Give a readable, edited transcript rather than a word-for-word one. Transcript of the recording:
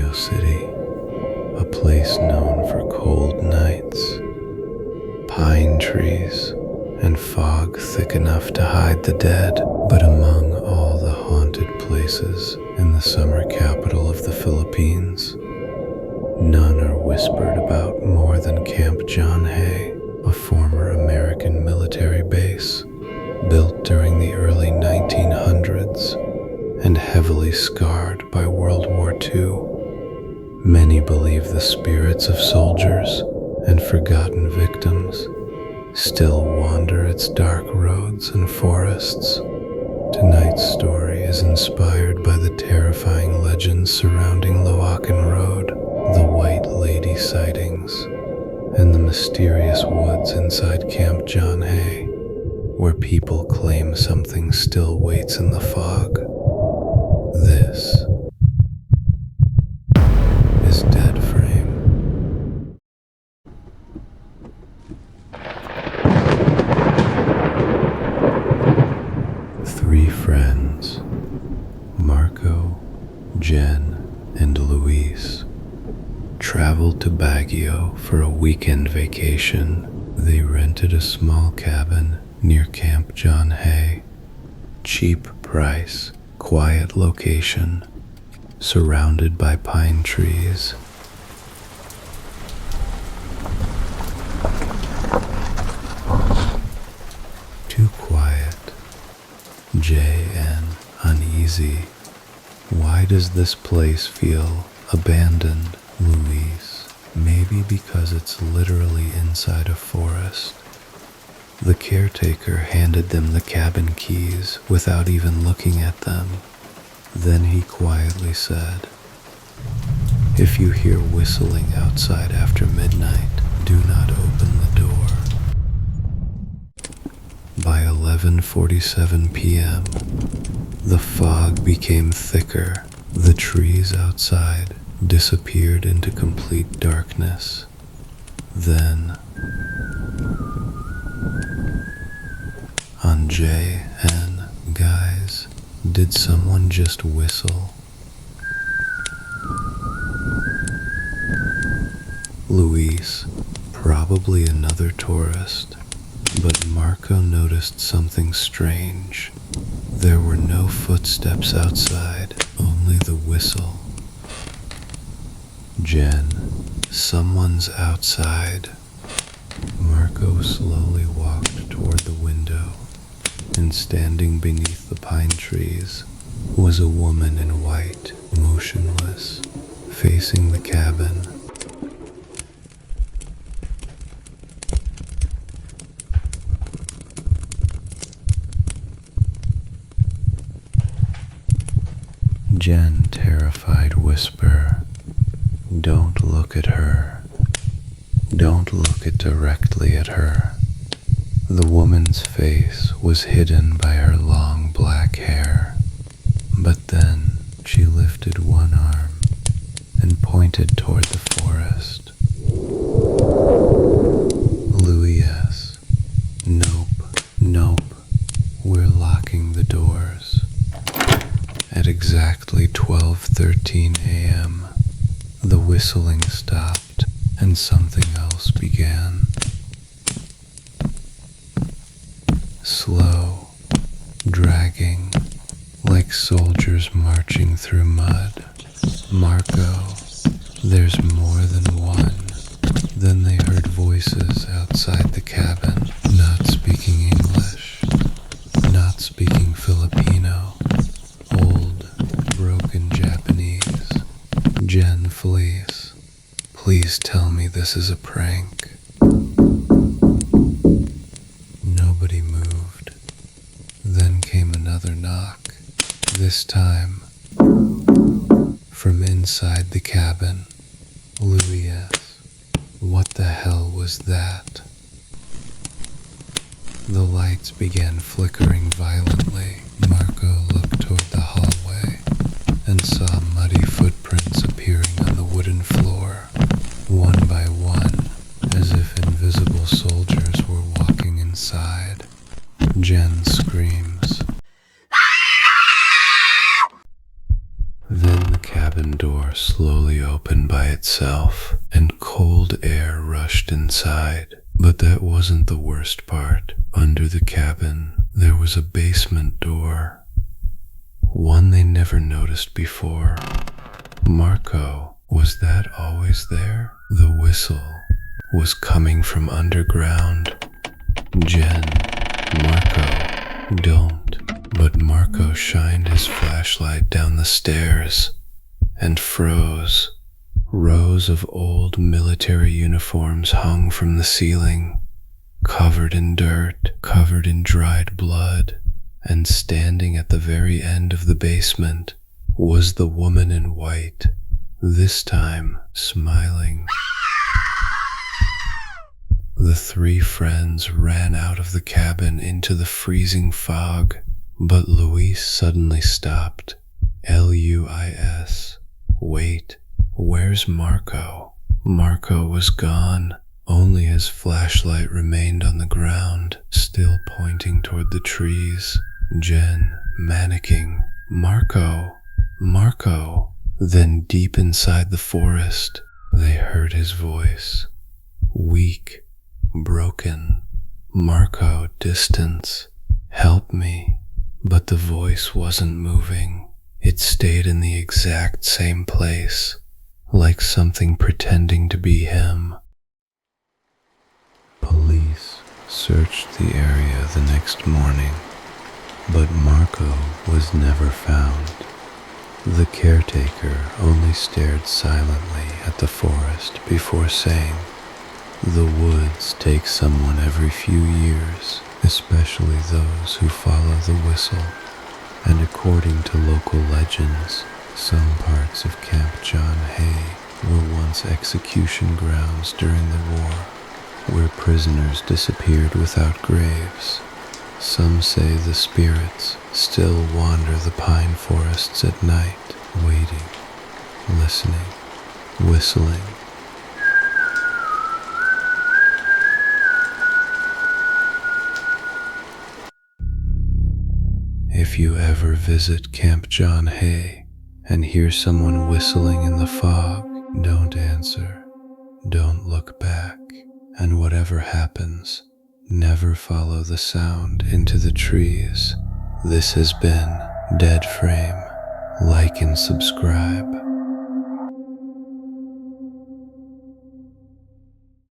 Baguio City, a place known for cold nights, pine trees, and fog thick enough to hide the dead. But among all the haunted places in the summer capital of the Philippines, none are whispered about more than Camp John Hay, a former American military base built during the early 1900s and heavily scarred by World War II. Many believe the spirits of soldiers and forgotten victims still wander its dark roads and forests. Tonight's story is inspired by the terrifying legends surrounding Loakan Road, the White Lady sightings, and the mysterious woods inside Camp John Hay, where people claim something still waits in the fog. This is DeadFrame. Three friends, Marco, Jen, and Luis, traveled to Baguio for a weekend vacation. They rented a small cabin near Camp John Hay. Cheap price, quiet location, surrounded by pine trees. Too quiet. J.N. uneasy. Why does this place feel abandoned? Luis, maybe because it's literally inside a forest. The caretaker handed them the cabin keys without even looking at them. Then he quietly said, "If you hear whistling outside after midnight, do not open the door." By 11:47 p.m., the fog became thicker. The trees outside disappeared into complete darkness. Then, on J.N., guys, did someone just whistle? Luis, probably another tourist, but Marco noticed something strange. There were no footsteps outside, only the whistle. Jen, someone's outside. Marco slowly walked toward the window, and standing beneath the pine trees was a woman in white, motionless, facing the cabin. Jen, terrified, whisper, "Don't look at her. Don't look directly at her." The woman's face was hidden by her long black hair, but then she lifted one arm and pointed toward the forest. Luis, nope, we're locking the doors. At exactly 12:13 a.m., the whistling stopped and something else began. Slow, dragging, like soldiers marching through mud. "Marco, there's more than one." Then they heard voices outside the cabin, not speaking English, not speaking Filipino, old, broken Japanese. Jen flees. "Please tell me this is a prank." Nobody moved. Then came another knock, this time from inside the cabin. Luis, what the hell was that? The lights began flickering violently. Marco looked toward the hallway and saw muddy footprints appearing on the wooden floor, one by one, as if invisible soldiers were walking inside. Jen screams. Then the cabin door door slowly opened by itself, and cold air rushed inside. But that wasn't the worst part. Under the cabin, there was a basement door, one they never noticed before. Marco, was that always there? The whistle was coming from underground. Jen, Marco, don't. But Marco shined his flashlight down the stairs and froze. Rows of old military uniforms hung from the ceiling, covered in dirt, covered in dried blood, and standing at the very end of the basement was the woman in white, this time smiling. The three friends ran out of the cabin into the freezing fog, but Luis suddenly stopped. Luis. Wait, where's Marco? Marco was gone. Only his flashlight remained on the ground, still pointing toward the trees. Jen, mannequin. Marco. Marco. Then deep inside the forest, they heard his voice. Weak, broken. Marco, distance. Help me. But the voice wasn't moving. It stayed in the exact same place, like something pretending to be him. Police searched the area the next morning, but Marco was never found. The caretaker only stared silently at the forest before saying, "The woods take someone every few years, especially those who follow the whistle." And according to local legends, some parts of Camp John Hay were once execution grounds during the war, where prisoners disappeared without graves. Some say the spirits still wander the pine forests at night, waiting, listening, whistling. If you ever visit Camp John Hay and hear someone whistling in the fog, don't answer, don't look back, and whatever happens, never follow the sound into the trees. This has been DeadFrame. Like and subscribe.